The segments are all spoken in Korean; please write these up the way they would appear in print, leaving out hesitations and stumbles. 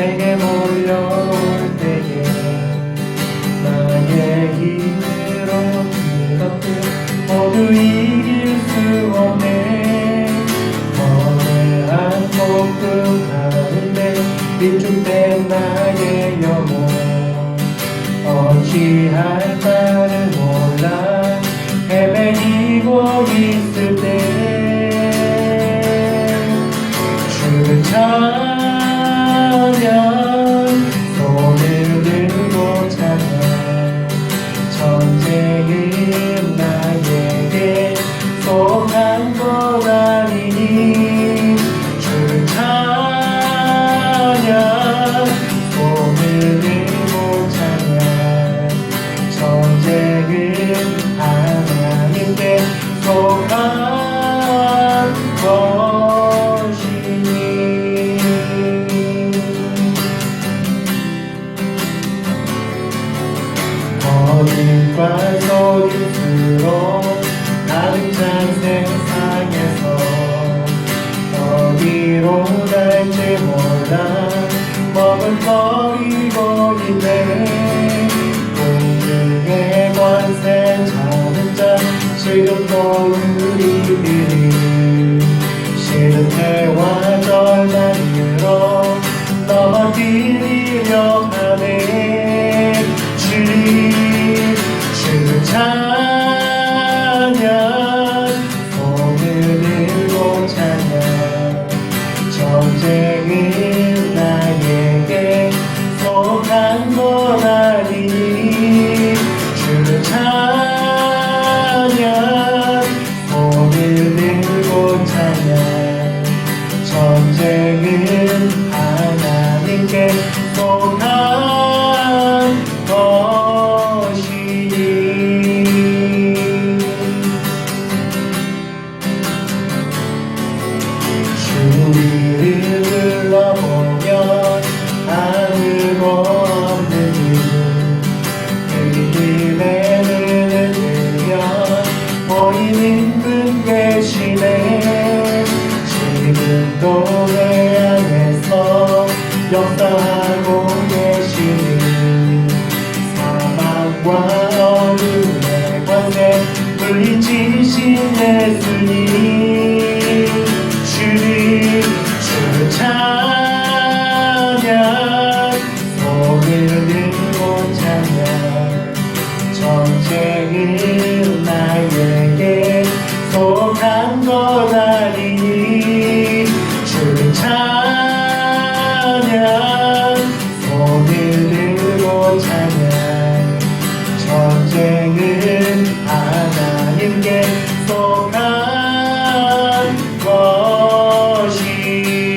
내게 몰려올 때에 나의 힘으로 그것들 모두 이길 수 없네. 거대한 폭풍 가운데 위축된 나의 영혼 어찌할 바를 몰라 헤매이고 있을 때 주를 찬양 손을 들고 찬양 전쟁은 나에게 속한 것 아니니 주를 찬양 손을 들고 찬양 전쟁은 하나님께 속한 것이니. 거짓과 속임수로 가득 찬 세상에서 어디로 갈지 몰라 머뭇거리고 있네. 공중의 권세 잡은 자 지금도 우리들이 시름해와 절망으로 넘어뜨리려 하네. 주를 찬양 손을 들고 찬양 전쟁은 나에게 속한 것 아니니 주를 찬양 손을 들고 찬양 전쟁은 하나님께 속한 것이니. 주를 불러보면 아무도 없는 이름에 눈을 들면 보이는 분 계시네. 지금도 내 안에서 역사하고 계시니 사망과 어둠의 권세 물리치신 예수님 주를 찬양 손을 들고 찬양 전쟁은 나에게 속한 것 아니니 주를 찬양 손을 들고 찬양 전쟁은 하나님께 속한 것이니.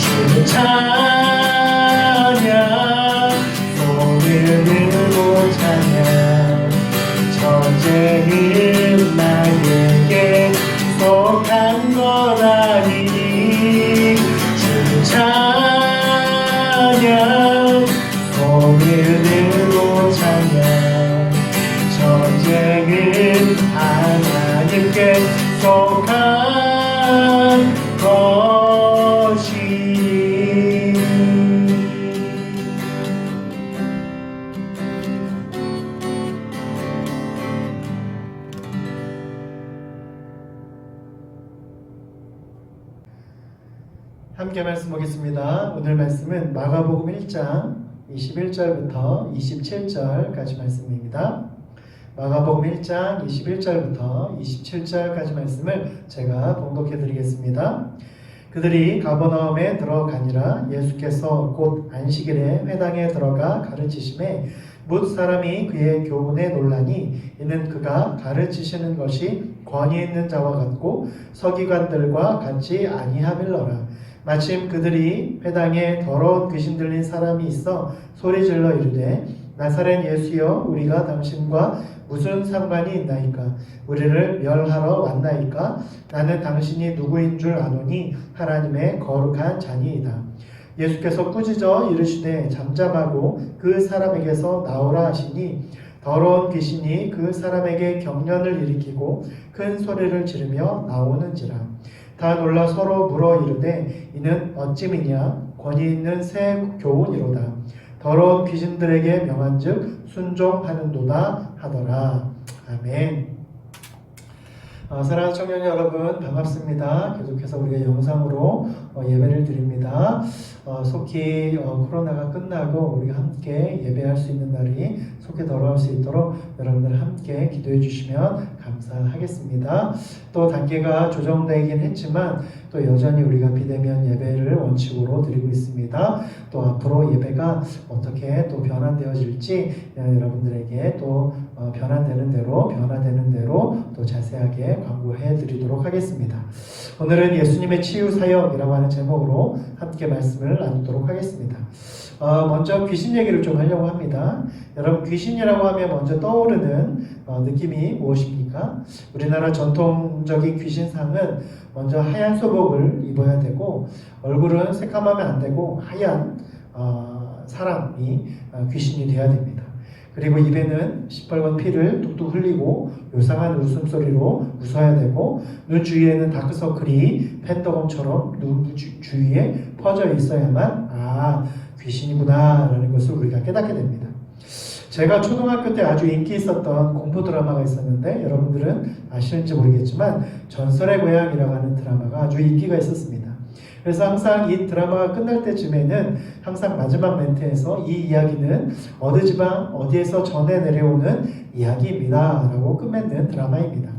주를 찬양 손을 들고 찬양 전쟁은 나에게 속한 것 아니니 주를 찬양 손을 들고 찬양 전쟁은 하나님께 속한 것이니. 함께 말씀 보겠습니다. 오늘 말씀은 마가복음 1장 21절부터 27절까지 말씀입니다. 마가복음 1장 21절부터 27절까지 말씀을 제가 봉독해 드리겠습니다. 그들이 가버나움에 들어가니라. 예수께서 곧 안식일에 회당에 들어가 가르치심에 뭇 사람이 그의 교훈에 놀라니 이는 그가 가르치시는 것이 권위 있는 자와 같고 서기관들과 같지 아니함일러라. 마침 그들이 회당에 더러운 귀신 들린 사람이 있어 소리질러 이르되 나사렛 예수여 우리가 당신과 무슨 상관이 있나이까? 우리를 멸하러 왔나이까? 나는 당신이 누구인 줄 아노니 하나님의 거룩한 자니이다. 예수께서 꾸짖어 이르시되 잠잠하고 그 사람에게서 나오라 하시니 더러운 귀신이 그 사람에게 경련을 일으키고 큰 소리를 지르며 나오는지라. 다 놀라 서로 물어 이르되 이는 어찌미냐 권위 있는 새 교훈이로다. 더러운 귀신들에게 명한즉 순종하는도다 하더라. 아멘. 사랑하는 청년 여러분 반갑습니다. 계속해서 우리가 영상으로 예배를 드립니다. 속히 코로나가 끝나고 우리가 함께 예배할 수 있는 날이 속히 돌아올 수 있도록 여러분들 함께 기도해 주시면 감사하겠습니다. 또 단계가 조정되긴 했지만 또 여전히 우리가 비대면 예배를 원칙으로 드리고 있습니다. 또 앞으로 예배가 어떻게 또 변환되어질지 여러분들에게 또 변화되는 대로 또 자세하게 광고해 드리도록 하겠습니다. 오늘은 예수님의 치유 사역이라고 하는 제목으로 함께 말씀을 나누도록 하겠습니다. 먼저 귀신 얘기를 좀 하려고 합니다. 여러분 귀신이라고 하면 먼저 떠오르는 느낌이 무엇입니까? 우리나라 전통적인 귀신상은 먼저 하얀 소복을 입어야 되고 얼굴은 새까마면 안 되고 하얀 사람이 귀신이 되어야 됩니다. 그리고 입에는 시뻘건 피를 뚝뚝 흘리고 요상한 웃음소리로 웃어야 되고 눈 주위에는 다크서클이 팬더검처럼 눈 주위에 퍼져 있어야만 귀신이구나 라는 것을 우리가 깨닫게 됩니다. 제가 초등학교 때 아주 인기 있었던 공포 드라마가 있었는데 여러분들은 아시는지 모르겠지만 전설의 고향이라고 하는 드라마가 아주 인기가 있었습니다. 그래서 항상 이 드라마가 끝날 때쯤에는 항상 마지막 멘트에서 이 이야기는 어느 지방 어디에서 전해 내려오는 이야기입니다 라고 끝맺는 드라마입니다.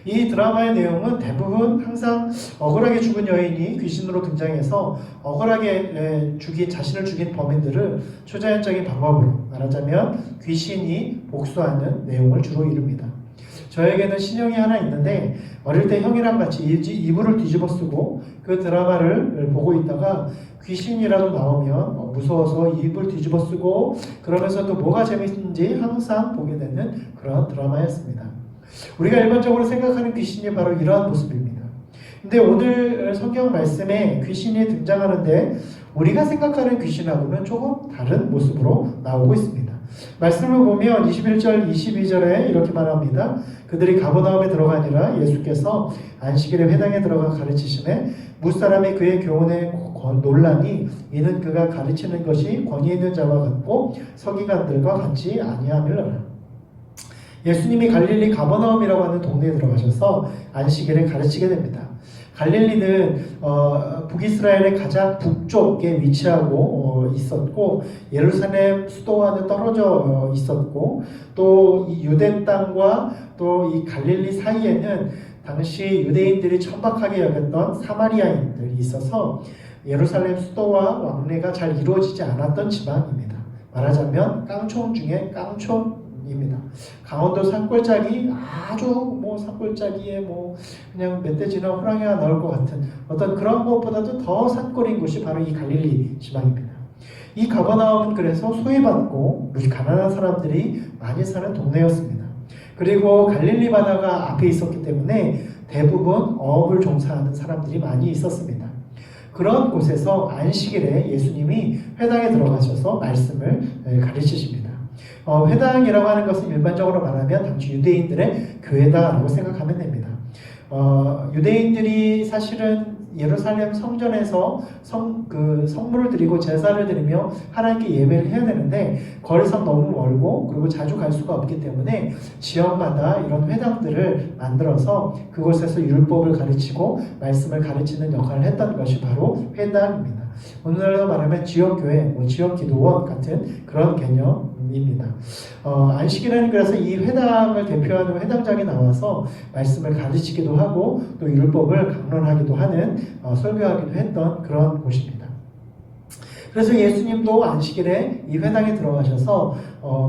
이 드라마의 내용은 대부분 항상 억울하게 죽은 여인이 귀신으로 등장해서 억울하게 자신을 죽인 범인들을 초자연적인 방법으로 말하자면 귀신이 복수하는 내용을 주로 이룹니다. 저에게는 신형이 하나 있는데 어릴 때 형이랑 같이 이불을 뒤집어 쓰고 그 드라마를 보고 있다가 귀신이라도 나오면 무서워서 이불 뒤집어 쓰고 그러면서 또 뭐가 재밌는지 항상 보게 되는 그런 드라마였습니다. 우리가 일반적으로 생각하는 귀신이 바로 이러한 모습입니다. 근데 오늘 성경 말씀에 귀신이 등장하는데 우리가 생각하는 귀신하고는 조금 다른 모습으로 나오고 있습니다. 말씀을 보면 21절, 22절에 이렇게 말합니다. 그들이 가버나움에 들어가니라 예수께서 안식일에 회당에 들어가 가르치심에 무사람이 그의 교훈에 놀라니 이는 그가 가르치는 것이 권위 있는 자와 같고 서기관들과 같지 아니함이라. 예수님이 갈릴리 가버나움이라고 하는 동네에 들어가셔서 안식일에 가르치게 됩니다. 갈릴리는 북이스라엘의 가장 북쪽에 위치하고 있었고 예루살렘 수도와는 떨어져 있었고 또 이 유대 땅과 또 이 갈릴리 사이에는 당시 유대인들이 천박하게 여겼던 사마리아인들이 있어서 예루살렘 수도와 왕래가 잘 이루어지지 않았던 지방입니다. 말하자면 깡총 중에 깡총입니다. 강원도 산골짜기 아주 산골짜기에 그냥 멧돼지나 호랑이가 나올 것 같은 어떤 그런 것보다도 더 산골인 곳이 바로 이 갈릴리 지방입니다. 이 가버나움은 그래서 소외받고 가난한 사람들이 많이 사는 동네였습니다. 그리고 갈릴리 바다가 앞에 있었기 때문에 대부분 어업을 종사하는 사람들이 많이 있었습니다. 그런 곳에서 안식일에 예수님이 회당에 들어가셔서 말씀을 가르치십니다. 회당이라고 하는 것은 일반적으로 말하면 당시 유대인들의 교회다라고 생각하면 됩니다. 유대인들이 사실은 예루살렘 성전에서 성물을 드리고 제사를 드리며 하나님께 예배를 해야 되는데 거리상 너무 멀고 그리고 자주 갈 수가 없기 때문에 지역마다 이런 회당들을 만들어서 그곳에서 율법을 가르치고 말씀을 가르치는 역할을 했던 것이 바로 회당입니다. 오늘날로 말하면 지역교회, 지역기도원 같은 그런 개념입니다. 안식일에는 그래서 이 회당을 대표하는 회당장이 나와서 말씀을 가르치기도 하고 또 율법을 강론하기도 하는 설교하기도 했던 그런 곳입니다. 그래서 예수님도 안식일에 이 회당에 들어가셔서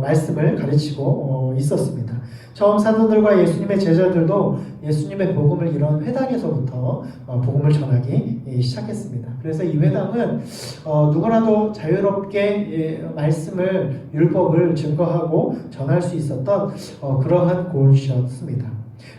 말씀을 가르치고 있었습니다. 처음 사도들과 예수님의 제자들도 예수님의 복음을 이런 회당에서부터 복음을 전하기 시작했습니다. 그래서 이 회당은 누구나도 자유롭게 말씀을 율법을 증거하고 전할 수 있었던 그러한 곳이었습니다.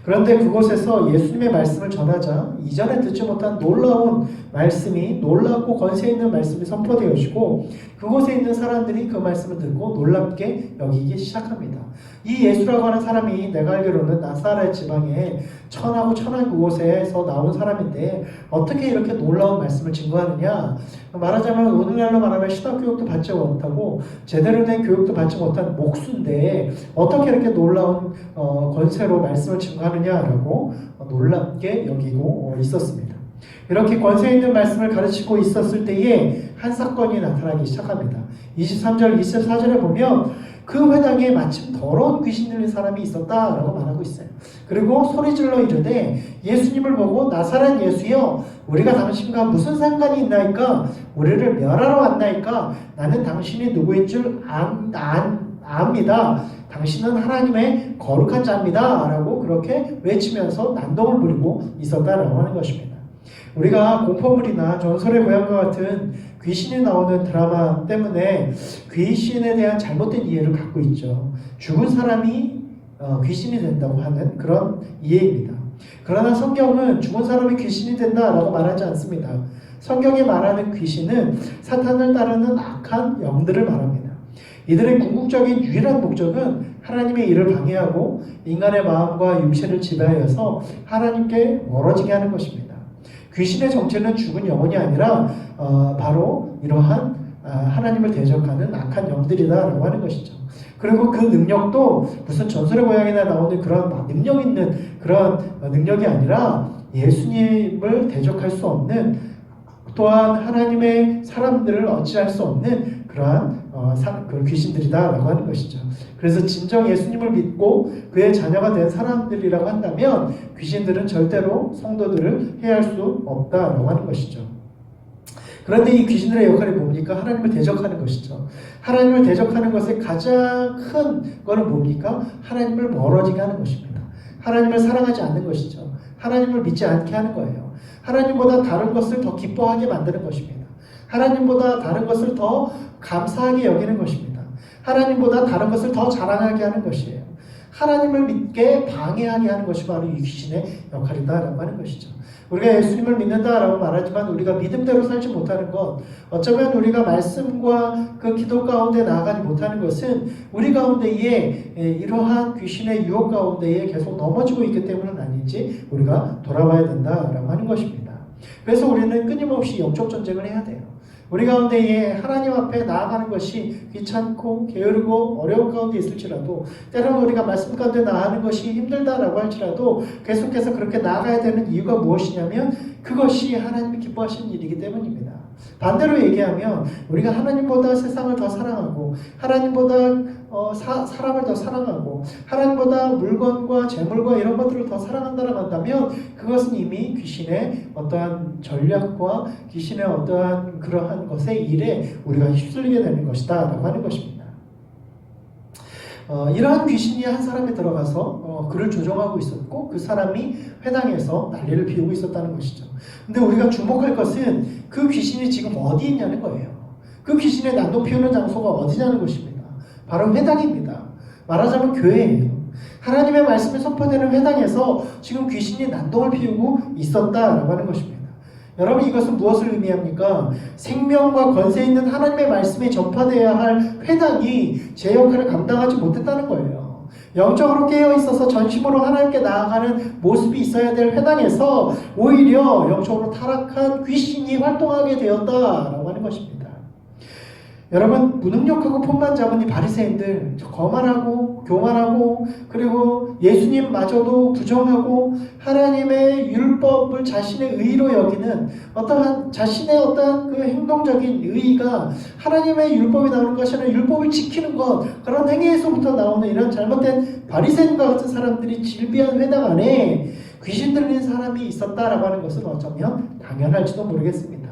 그런데 그곳에서 예수님의 말씀을 전하자 이전에 듣지 못한 놀라운 말씀이, 놀랍고 권세 있는 말씀이 선포되어지고 그곳에 있는 사람들이 그 말씀을 듣고 놀랍게 여기기 시작합니다. 이 예수라고 하는 사람이 내가 알기로는 나사렛 지방에 천하고 천한 그곳에서 나온 사람인데 어떻게 이렇게 놀라운 말씀을 증거하느냐? 말하자면 오늘날로 말하면 신학교육도 받지 못하고 제대로 된 교육도 받지 못한 목수인데 어떻게 이렇게 놀라운 권세로 말씀을 증거하느냐라고 놀랍게 여기고 있었습니다. 이렇게 권세 있는 말씀을 가르치고 있었을 때에 한 사건이 나타나기 시작합니다. 23절, 24절에 보면 그 회당에 마침 더러운 귀신 들린 사람이 있었다라고 말하고 있어요. 그리고 소리질러 이르되 예수님을 보고 나사렛 예수여 우리가 당신과 무슨 상관이 있나이까? 우리를 멸하러 왔나이까? 나는 당신이 누구인 줄 압니다. 당신은 하나님의 거룩한 자입니다. 라고 그렇게 외치면서 난동을 부리고 있었다라고 하는 것입니다. 우리가 공포물이나 전설의 고향과 같은 귀신이 나오는 드라마 때문에 귀신에 대한 잘못된 이해를 갖고 있죠. 죽은 사람이 귀신이 된다고 하는 그런 이해입니다. 그러나 성경은 죽은 사람이 귀신이 된다라고 말하지 않습니다. 성경이 말하는 귀신은 사탄을 따르는 악한 영들을 말합니다. 이들의 궁극적인 유일한 목적은 하나님의 일을 방해하고 인간의 마음과 육체를 지배하여서 하나님께 멀어지게 하는 것입니다. 귀신의 정체는 죽은 영혼이 아니라 바로 이러한 하나님을 대적하는 악한 영들이다라고 하는 것이죠. 그리고 그 능력도 무슨 전설의 고향이나 나오는 그런 능력 있는 그런 능력이 아니라 예수님을 대적할 수 없는 또한 하나님의 사람들을 어찌할 수 없는 그러한 귀신들이다라고 하는 것이죠. 그래서 진정 예수님을 믿고 그의 자녀가 된 사람들이라고 한다면 귀신들은 절대로 성도들을 해할 수 없다라고 하는 것이죠. 그런데 이 귀신들의 역할이 뭡니까? 하나님을 대적하는 것이죠. 하나님을 대적하는 것의 가장 큰 거는 뭡니까? 하나님을 멀어지게 하는 것입니다. 하나님을 사랑하지 않는 것이죠. 하나님을 믿지 않게 하는 거예요. 하나님보다 다른 것을 더 기뻐하게 만드는 것입니다. 하나님보다 다른 것을 더 감사하게 여기는 것입니다. 하나님보다 다른 것을 더 자랑하게 하는 것이에요. 하나님을 믿게 방해하게 하는 것이 바로 이 귀신의 역할이다라고 하는 것이죠. 우리가 예수님을 믿는다라고 말하지만 우리가 믿음대로 살지 못하는 것, 어쩌면 우리가 말씀과 그 기도 가운데 나아가지 못하는 것은 우리 가운데에 이러한 귀신의 유혹 가운데에 계속 넘어지고 있기 때문은 아닌지 우리가 돌아봐야 된다라고 하는 것입니다. 그래서 우리는 끊임없이 영적 전쟁을 해야 돼요. 우리 가운데에 하나님 앞에 나아가는 것이 귀찮고 게으르고 어려운 가운데 있을지라도 때로는 우리가 말씀 가운데 나아가는 것이 힘들다라고 할지라도 계속해서 그렇게 나아가야 되는 이유가 무엇이냐면 그것이 하나님이 기뻐하시는 일이기 때문입니다. 반대로 얘기하면 우리가 하나님보다 세상을 더 사랑하고 하나님보다 사람을 더 사랑하고 하나님보다 물건과 재물과 이런 것들을 더 사랑한다라고 한다면 그것은 이미 귀신의 어떠한 전략과 귀신의 어떠한 그러한 것의 일에 우리가 휩쓸리게 되는 것이다 라고 하는 것입니다. 이러한 귀신이 한 사람에 들어가서 그를 조종하고 있었고 그 사람이 회당에서 난리를 피우고 있었다는 것이죠. 근데 우리가 주목할 것은 그 귀신이 지금 어디 있냐는 거예요. 그 귀신의 난동 피우는 장소가 어디냐는 것입니다. 바로 회당입니다. 말하자면 교회예요. 하나님의 말씀이 선포되는 회당에서 지금 귀신이 난동을 피우고 있었다라고 하는 것입니다. 여러분 이것은 무엇을 의미합니까? 생명과 권세 있는 하나님의 말씀이 전파되어야 할 회당이 제 역할을 감당하지 못했다는 거예요. 영적으로 깨어있어서 전심으로 하나님께 나아가는 모습이 있어야 될 회당에서 오히려 영적으로 타락한 귀신이 활동하게 되었다라고 하는 것입니다. 여러분 무능력하고 폰만 잡은 이 바리새인들 거만하고 교만하고 그리고 예수님마저도 부정하고 하나님의 율법을 자신의 의로 여기는 어떠한 자신의 어떠한 그 행동적인 의의가 하나님의 율법이 나오는 것이 아니라 율법을 지키는 것 그런 행위에서부터 나오는 이런 잘못된 바리새인과 같은 사람들이 질비한 회당 안에 귀신 들린 사람이 있었다라고 하는 것은 어쩌면 당연할지도 모르겠습니다.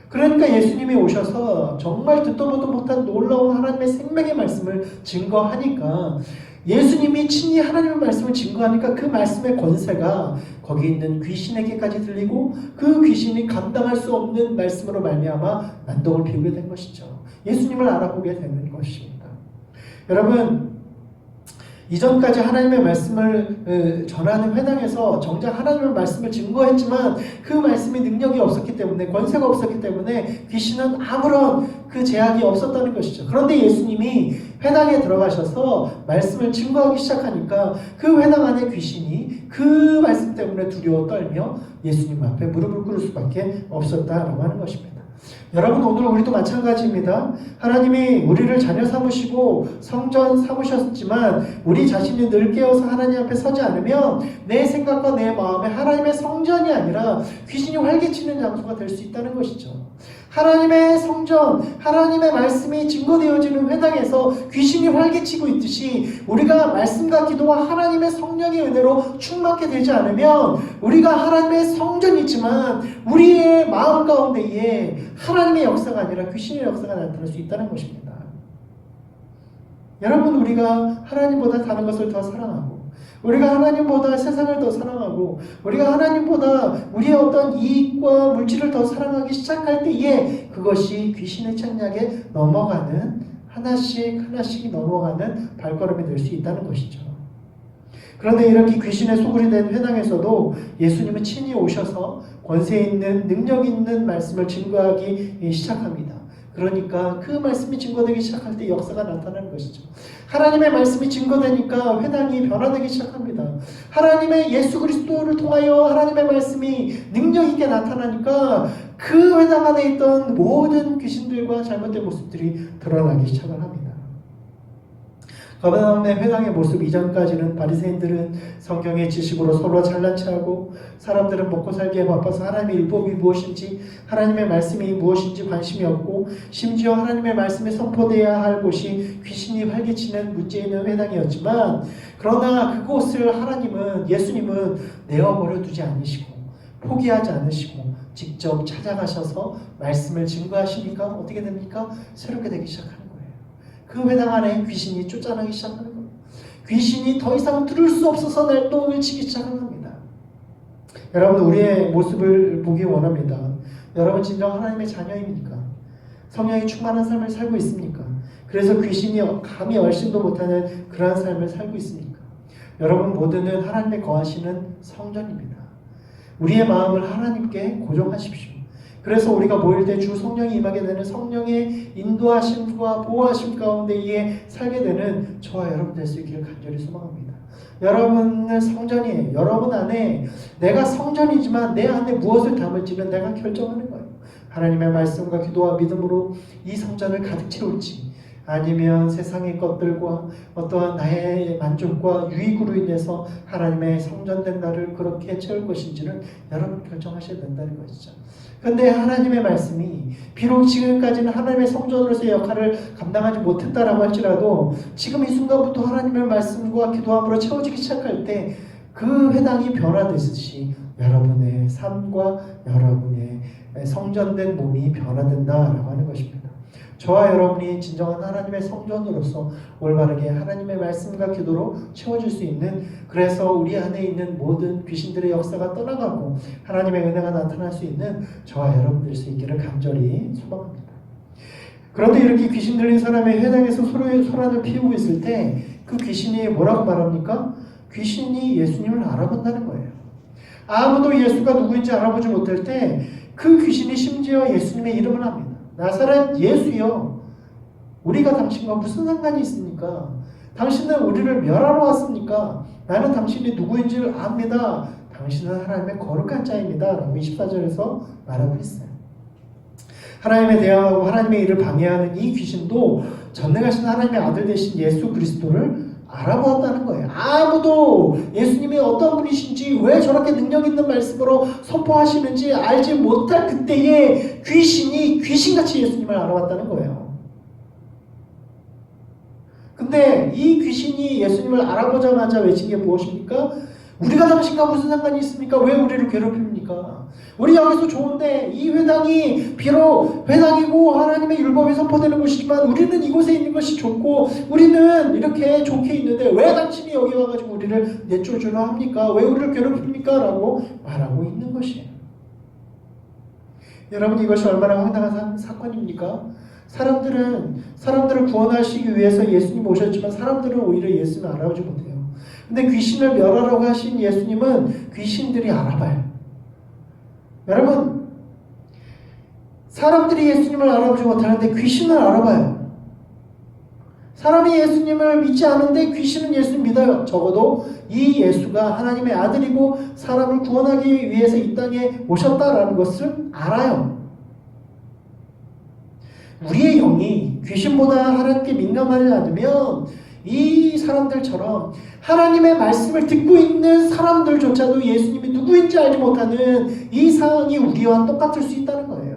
그러니까 예수님이 오셔서 정말 듣도 보도 못한 놀라운 하나님의 생명의 말씀을 증거하니까 예수님이 친히 하나님의 말씀을 증거하니까 그 말씀의 권세가 거기 있는 귀신에게까지 들리고 그 귀신이 감당할 수 없는 말씀으로 말미암아 난동을 피우게 된 것이죠. 예수님을 알아보게 되는 것입니다. 여러분 이전까지 하나님의 말씀을 전하는 회당에서 정작 하나님의 말씀을 증거했지만 그 말씀이 능력이 없었기 때문에, 권세가 없었기 때문에 귀신은 아무런 그 제약이 없었다는 것이죠. 그런데 예수님이 회당에 들어가셔서 말씀을 증거하기 시작하니까 그 회당 안에 귀신이 그 말씀 때문에 두려워 떨며 예수님 앞에 무릎을 꿇을 수밖에 없었다라고 하는 것입니다. 여러분, 오늘 우리도 마찬가지입니다. 하나님이 우리를 자녀 삼으시고 성전 삼으셨지만 우리 자신이 늘 깨어서 하나님 앞에 서지 않으면 내 생각과 내 마음에 하나님의 성전이 아니라 귀신이 활개치는 장소가 될 수 있다는 것이죠. 하나님의 성전, 하나님의 말씀이 증거되어지는 회당에서 귀신이 활개치고 있듯이 우리가 말씀과 기도와 하나님의 성령의 은혜로 충만하게 되지 않으면 우리가 하나님의 성전이지만 우리의 마음 가운데에 하나님의 역사가 아니라 귀신의 역사가 나타날 수 있다는 것입니다. 여러분, 우리가 하나님보다 다른 것을 더 사랑하고 우리가 하나님보다 세상을 더 사랑하고 우리가 하나님보다 우리의 어떤 이익과 물질을 더 사랑하기 시작할 때에 그것이 귀신의 착략에 넘어가는 하나씩 넘어가는 발걸음이 될 수 있다는 것이죠. 그런데 이렇게 귀신의 소굴이 된 회당에서도 예수님은 친히 오셔서 권세 있는 능력 있는 말씀을 증거하기 시작합니다. 그러니까 그 말씀이 증거되기 시작할 때 역사가 나타나는 것이죠. 하나님의 말씀이 증거되니까 회당이 변화되기 시작합니다. 하나님의 예수 그리스도를 통하여 하나님의 말씀이 능력 있게 나타나니까 그 회당 안에 있던 모든 귀신들과 잘못된 모습들이 드러나기 시작을 합니다. 가버나움의 회당의 모습 이전까지는 바리새인들은 성경의 지식으로 서로 잘난 체하고 사람들은 먹고 살기에 바빠서 하나님의 율법이 무엇인지 하나님의 말씀이 무엇인지 관심이 없고 심지어 하나님의 말씀이 선포되어야 할 곳이 귀신이 활개치는 문제 있는 회당이었지만 그러나 그곳을 하나님은 예수님은 내어버려 두지 않으시고 포기하지 않으시고 직접 찾아가셔서 말씀을 증거하시니까 어떻게 됩니까? 새롭게 되기 시작합니다. 그 회당 안에 귀신이 쫓아나기 시작하는 겁니다. 귀신이 더 이상 들을 수 없어서 날똥을 치기 시작합니다. 여러분, 우리의 모습을 보기 원합니다. 여러분, 진정 하나님의 자녀입니까? 성령이 충만한 삶을 살고 있습니까? 그래서 귀신이 감히 얼씬도 못하는 그러한 삶을 살고 있습니까? 여러분 모두는 하나님의 거하시는 성전입니다. 우리의 마음을 하나님께 고정하십시오. 그래서 우리가 모일 때 주 성령이 임하게 되는 성령의 인도하심과 보호하심 가운데에 살게 되는 저와 여러분 될 수 있기를 간절히 소망합니다. 여러분은 성전이에요. 여러분 안에 내가 성전이지만 내 안에 무엇을 담을지는 내가 결정하는 거예요. 하나님의 말씀과 기도와 믿음으로 이 성전을 가득 채울지 아니면 세상의 것들과 어떠한 나의 만족과 유익으로 인해서 하나님의 성전된 나를 그렇게 채울 것인지는 여러분 결정하셔야 된다는 것이죠. 그런데 하나님의 말씀이 비록 지금까지는 하나님의 성전으로서의 역할을 감당하지 못했다라고 할지라도 지금 이 순간부터 하나님의 말씀과 기도함으로 채워지기 시작할 때 그 회당이 변화되듯이 여러분의 삶과 여러분의 성전된 몸이 변화된다라고 하는 것입니다. 저와 여러분이 진정한 하나님의 성전으로서 올바르게 하나님의 말씀과 기도로 채워질 수 있는, 그래서 우리 안에 있는 모든 귀신들의 역사가 떠나가고 하나님의 은혜가 나타날 수 있는 저와 여러분 될 수 있기를 간절히 소망합니다. 그런데 이렇게 귀신 들린 사람의 회당에서 소란을 피우고 있을 때 그 귀신이 뭐라고 말합니까? 귀신이 예수님을 알아본다는 거예요. 아무도 예수가 누구인지 알아보지 못할 때 그 귀신이 심지어 예수님의 이름을 합니다. 나사렛 예수여, 우리가 당신과 무슨 상관이 있습니까? 당신은 우리를 멸하러 왔습니까? 나는 당신이 누구인지를 압니다. 당신은 하나님의 거룩한 자입니다. 라고 24절에서 말하고 있어요. 하나님에 대항하고 하나님의 일을 방해하는 이 귀신도 전능하신 하나님의 아들 되신 예수 그리스도를 알아보았다는 거예요. 아무도 예수님이 어떤 분이신지, 왜 저렇게 능력 있는 말씀으로 선포하시는지 알지 못할 그때에 귀신이 귀신같이 예수님을 알아봤다는 거예요. 근데 이 귀신이 예수님을 알아보자마자 외친 게 무엇입니까? 우리가 당신과 무슨 상관이 있습니까? 왜 우리를 괴롭힙니까? 우리 여기서 좋은데 이 회당이 비록 회당이고 하나님의 율법이 선포되는 곳이지만 우리는 이곳에 있는 것이 좋고 우리는 이렇게 좋게 있는데 왜 당신이 여기 와가지고 우리를 내쫓으려 합니까? 왜 우리를 괴롭힙니까? 라고 말하고 있는 것이에요. 여러분, 이것이 얼마나 황당한 사건입니까? 사람입니까? 사람들을 구원하시기 위해서 예수님 오셨지만 사람들은 오히려 예수님을 알아보지 못해요. 근데 귀신을 멸하라고 하신 예수님은 귀신들이 알아봐요. 여러분, 사람들이 예수님을 알아보지 못하는데 귀신을 알아봐요. 사람이 예수님을 믿지 않은데 귀신은 예수님 믿어요. 적어도 이 예수가 하나님의 아들이고 사람을 구원하기 위해서 이 땅에 오셨다라는 것을 알아요. 우리의 영이 귀신보다 하나님께 민감하지 않으면 이 사람들처럼 하나님의 말씀을 듣고 있는 사람들조차도 예수님이 누구인지 알지 못하는 이 상황이 우리와 똑같을 수 있다는 거예요.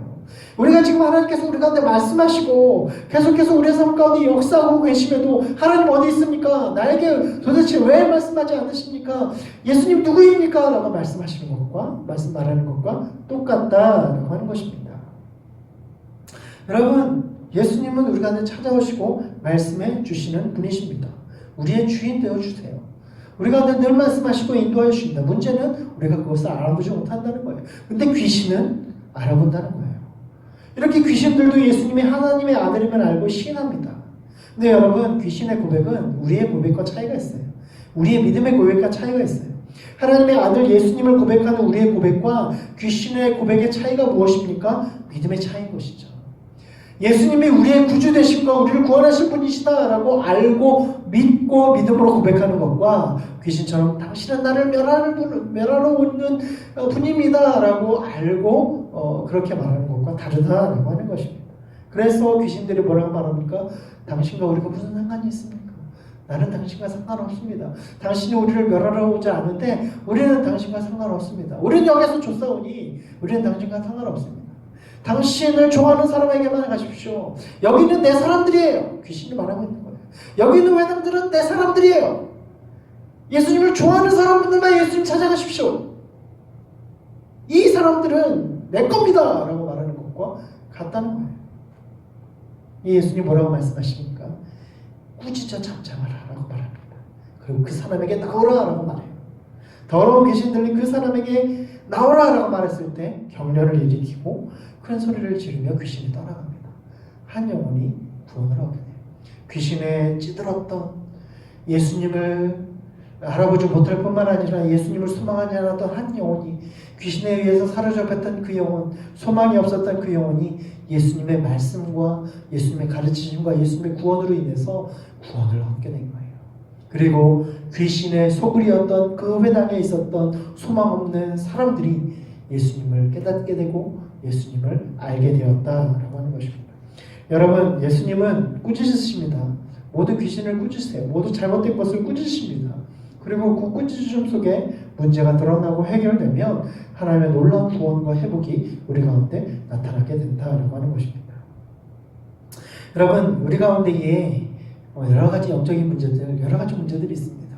우리가 지금 하나님께서 우리 가운데 말씀하시고 계속해서 우리의 삶 가운데 역사하고 계심에도 하나님 어디 있습니까? 나에게 도대체 왜 말씀하지 않으십니까? 예수님 누구입니까? 라고 말씀하시는 것과 말하는 것과 똑같다라고 하는 것입니다. 여러분, 예수님은 우리 가운데 찾아오시고 말씀해 주시는 분이십니다. 우리의 주인 되어주세요. 우리 가운데 늘 말씀하시고 인도하여 주십니다. 문제는 우리가 그것을 알아보지 못한다는 거예요. 근데 귀신은 알아본다는 거예요. 이렇게 귀신들도 예수님이 하나님의 아들임을 알고 시인합니다. 근데 여러분, 귀신의 고백은 우리의 고백과 차이가 있어요. 우리의 믿음의 고백과 차이가 있어요. 하나님의 아들 예수님을 고백하는 우리의 고백과 귀신의 고백의 차이가 무엇입니까? 믿음의 차이인 것이죠. 예수님이 우리의 구주 되심과 우리를 구원하실 분이시다라고 알고 믿고 믿음으로 고백하는 것과 귀신처럼 당신은 나를 멸하러 오는 분입니다라고 알고 그렇게 말하는 것과 다르다라고 하는 것입니다. 그래서 귀신들이 뭐라고 말합니까? 당신과 우리가 무슨 상관이 있습니까? 나는 당신과 상관없습니다. 당신이 우리를 멸하러 오지 않은데 우리는 당신과 상관없습니다. 우리는 여기서 조사오니 우리는 당신과 상관없습니다. 당신을 좋아하는 사람에게만 가십시오. 여기는 내 사람들이에요. 귀신이 말하고 있는 거예요. 여기 있는 외람들은 내 사람들이에요. 예수님을 좋아하는 사람들만 예수님 찾아가십시오. 이 사람들은 내 겁니다 라고 말하는 것과 같다는 거예요. 이 예수님 뭐라고 말씀하십니까? 꾸짖어 잠잠하라 라고 말합니다. 그리고 그 사람에게 나오라 라고 말해요. 더러운 귀신 들린 그 사람에게 나오라 라고 말했을 때 격려를 일으키고 큰 소리를 지르며 귀신이 떠나갑니다. 한 영혼이 구원을 얻게 돼요. 귀신에 찌들었던 예수님을 알아보지 못할 뿐만 아니라 예수님을 소망하지 않았던 한 영혼이 귀신에 의해서 사로잡혔던 그 영혼, 소망이 없었던 그 영혼이 예수님의 말씀과 예수님의 가르치심과 예수님의 구원으로 인해서 구원을 얻게 된 거예요. 그리고 귀신의 소굴이었던 그 회당에 있었던 소망 없는 사람들이 예수님을 깨닫게 되고 예수님을 알게 되었다라고 하는 것입니다. 여러분, 예수님은 꾸짖으십니다. 모두 귀신을 꾸짖으세요. 모두 잘못된 것을 꾸짖으십니다. 그리고 그 꾸짖음 속에 문제가 드러나고 해결되면 하나님의 놀라운 구원과 회복이 우리 가운데 나타나게 된다라고 하는 것입니다. 여러분, 우리 가운데에 여러 가지 영적인 문제들, 여러 가지 문제들이 있습니다.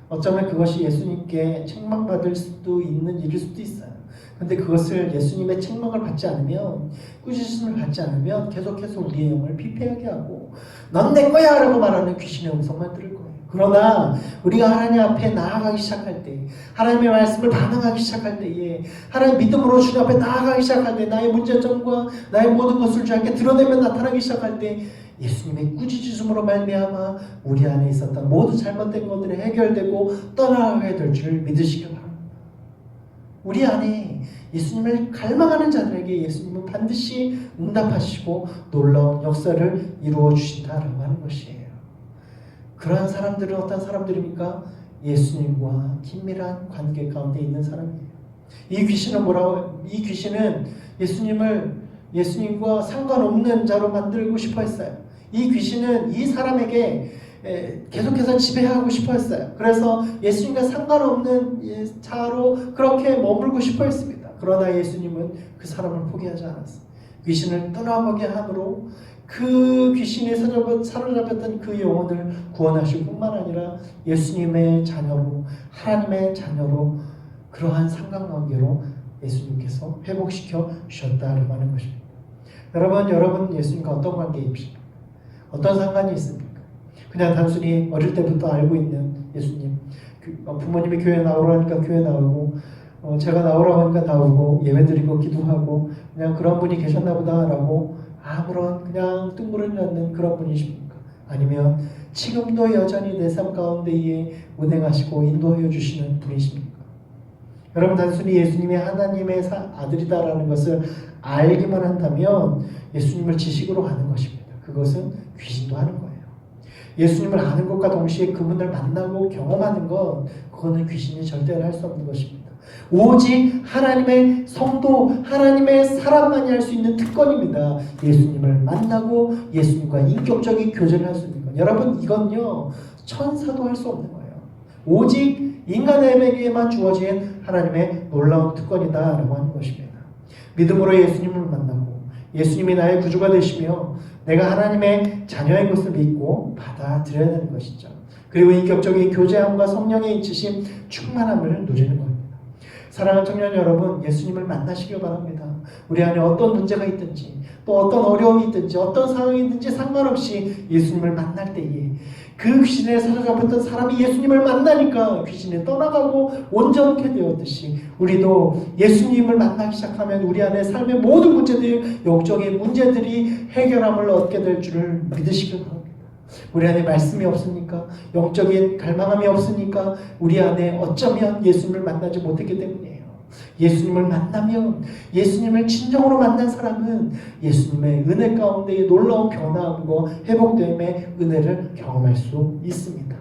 어쩌면 그것이 예수님께 책망받을 수도 있는 일일 수도 있어요. 근데 그것을 예수님의 책망을 받지 않으면, 꾸짖음을 받지 않으면 계속해서 우리의 영을 피폐하게 하고 넌 내 거야 라고 말하는 귀신의 음성만 들을 거예요. 그러나 우리가 하나님 앞에 나아가기 시작할 때, 하나님의 말씀을 반응하기 시작할 때에, 하나님 믿음으로 주님 앞에 나아가기 시작할 때, 나의 문제점과 나의 모든 것을 주님께 드러내며 나타나기 시작할 때 예수님의 꾸짖음으로 말미암아 우리 안에 있었던 모든 잘못된 것들이 해결되고 떠나가게 될 줄 믿으시기 바랍니다. 우리 안에 예수님을 갈망하는 자들에게 예수님은 반드시 응답하시고 놀라운 역사를 이루어 주신다라고 하는 것이에요. 그러한 사람들은 어떤 사람들입니까? 예수님과 긴밀한 관계 가운데 있는 사람이에요. 이 귀신은 예수님과 상관없는 자로 만들고 싶어 했어요. 이 귀신은 이 사람에게 계속해서 지배하고 싶어 했어요. 그래서 예수님과 상관없는 자로 그렇게 머물고 싶어 했습니다. 그러나 예수님은 그 사람을 포기하지 않았어요. 귀신을 떠나가게 함으로 그 귀신에 사로잡혔던 그 영혼을 구원하실 뿐만 아니라 예수님의 자녀로, 하나님의 자녀로, 그러한 상관관계로 예수님께서 회복시켜 주셨다고 하는 것입니다. 여러분 예수님과 어떤 관계에 있습니까? 어떤 상관이 있습니까? 그냥 단순히 어릴 때부터 알고 있는 예수님, 부모님이 교회 나오라니까 교회 나오고, 제가 나오라고 하니까 나오고, 예배드리고 기도하고 그냥 그런 분이 계셨나 보다라고 아무런 그냥 뜬구름이 없는 그런 분이십니까? 아니면 지금도 여전히 내 삶 가운데에 운행하시고 인도하여 주시는 분이십니까? 여러분, 단순히 예수님이 하나님의 아들이다라는 것을 알기만 한다면 예수님을 지식으로 아는 것입니다. 그것은 귀신도 하는 거예요. 예수님을 아는 것과 동시에 그분을 만나고 경험하는 것, 그거는 귀신이 절대로 할 수 없는 것입니다. 오직 하나님의 성도, 하나님의 사람만이 할 수 있는 특권입니다. 예수님을 만나고 예수님과 인격적인 교제를 할 수 있는 것. 여러분, 이건요 천사도 할 수 없는 거예요. 오직 인간에게만 주어진 하나님의 놀라운 특권이다라고 하는 것입니다. 믿음으로 예수님을 만나고 예수님이 나의 구주가 되시며 내가 하나님의 자녀인 것을 믿고 받아들여야 되는 것이죠. 그리고 인격적인 교제함과 성령의 인치심, 충만함을 누리는 겁니다. 사랑하는 청년 여러분, 예수님을 만나시길 바랍니다. 우리 안에 어떤 문제가 있든지 또 어떤 어려움이 있든지 어떤 상황이 있든지 상관없이 예수님을 만날 때에 그 귀신에 사로잡혔던 사람이 예수님을 만나니까 귀신이 떠나가고 온전케 되었듯이 우리도 예수님을 만나기 시작하면 우리 안에 삶의 모든 문제들, 영적인 문제들이 해결함을 얻게 될 줄을 믿으시길 바랍니다. 우리 안에 말씀이 없으니까, 영적인 갈망함이 없으니까 우리 안에 어쩌면 예수님을 만나지 못했기 때문이에요. 예수님을 만나면, 예수님을 진정으로 만난 사람은 예수님의 은혜 가운데의 놀라운 변화함과 회복됨의 은혜를 경험할 수 있습니다.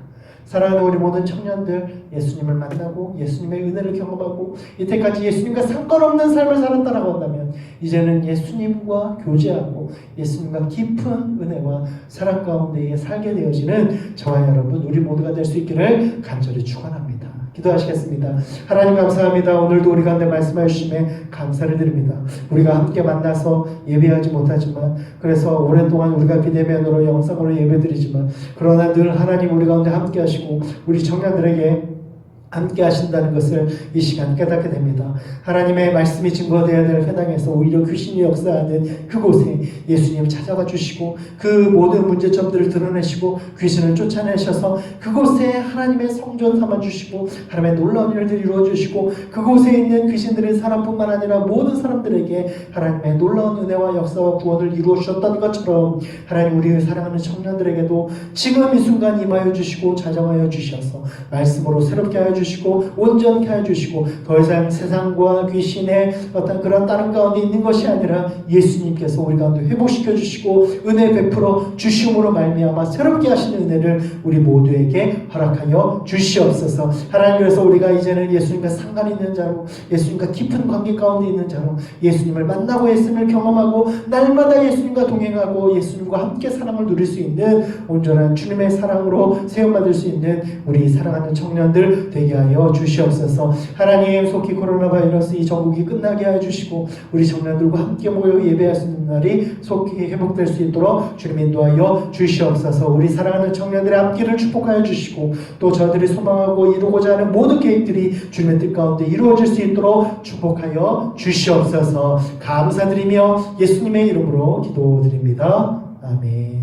사랑하는 우리 모든 청년들, 예수님을 만나고 예수님의 은혜를 경험하고 이때까지 예수님과 상관없는 삶을 살았다라고 한다면 이제는 예수님과 교제하고 예수님과 깊은 은혜와 사랑 가운데에 살게 되어지는 저와 여러분, 우리 모두가 될 수 있기를 간절히 축원합니다. 기도하시겠습니다. 하나님 감사합니다. 오늘도 우리 가운데 말씀해 주심에 감사를 드립니다. 우리가 함께 만나서 예배하지 못하지만, 그래서 오랫동안 우리가 비대면으로 영상으로 예배드리지만, 그러나 늘 하나님 우리 가운데 함께 하시고 우리 청년들에게 함께 하신다는 것을 이 시간 깨닫게 됩니다. 하나님의 말씀이 증거되어야 될 회당에서 오히려 귀신이 역사하는 그곳에 예수님 찾아가 주시고 그 모든 문제점들을 드러내시고 귀신을 쫓아내셔서 그곳에 하나님의 성전 삼아 주시고 하나님의 놀라운 일들을 이루어 주시고 그곳에 있는 귀신들의 사람뿐만 아니라 모든 사람들에게 하나님의 놀라운 은혜와 역사와 구원을 이루어 주셨던 것처럼 하나님 우리의 사랑하는 청년들에게도 지금 이 순간 임하여 주시고 자정하여 주셔서 말씀으로 새롭게 하여 주시고 온전케 하여 주시고 더 이상 세상과 귀신의 어떤 그런 다른 가운데 있는 것이 아니라 예수님께서 우리 가운데 회복시켜 주시고 은혜 베풀어 주심으로 말미암아 새롭게 하시는 은혜를 우리 모두에게 허락하여 주시옵소서. 하나님, 그래서 우리가 이제는 예수님과 상관 있는 자로, 예수님과 깊은 관계 가운데 있는 자로 예수님을 만나고 예수님을 경험하고 날마다 예수님과 동행하고 예수님과 함께 사랑을 누릴 수 있는 온전한 주님의 사랑으로 세움받을 수 있는 우리 사랑하는 청년들 되게 하여 주시옵소서. 하나님, 속히 코로나 바이러스 이 전국이 끝나게 하여 주시고 우리 청년들과 함께 모여 예배할 수 있는 날이 속히 회복될 수 있도록 주님 인도하여 주시옵소서. 우리 사랑하는 청년들의 앞길을 축복하여 주시고 또 저들이 소망하고 이루고자 하는 모든 계획들이 주님의 뜻 가운데 이루어질 수 있도록 축복하여 주시옵소서. 감사드리며 예수님의 이름으로 기도드립니다. 아멘.